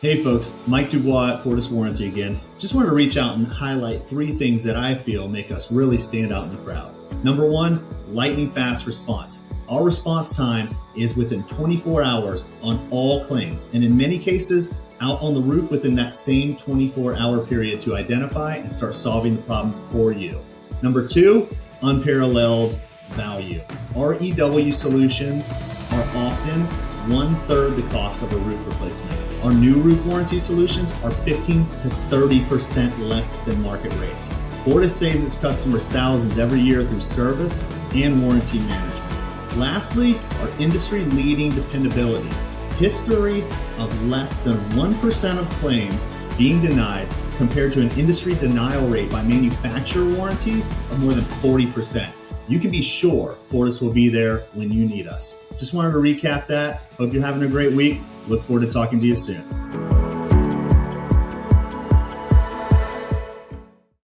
Hey folks, Mike Dubois at Fortis Warranty again. Just wanted to reach out and highlight 3 things that I feel make us really stand out in the crowd. Number 1, lightning fast response. Our response time is within 24 hours on all claims, and in many cases, out on the roof within that same 24-hour period to identify and start solving the problem for you. Number 2, unparalleled value. Our EW solutions are often 1/3 the cost of a roof replacement. Our new roof warranty solutions are 15 to 30% less than market rates. Fortis saves its customers thousands every year through service and warranty management. Lastly, our industry-leading dependability. History of less than 1% of claims being denied compared to an industry denial rate by manufacturer warranties of more than 40%. You can be sure Fortis will be there when you need us. Just wanted to recap that. Hope you're having a great week. Look forward to talking to you soon.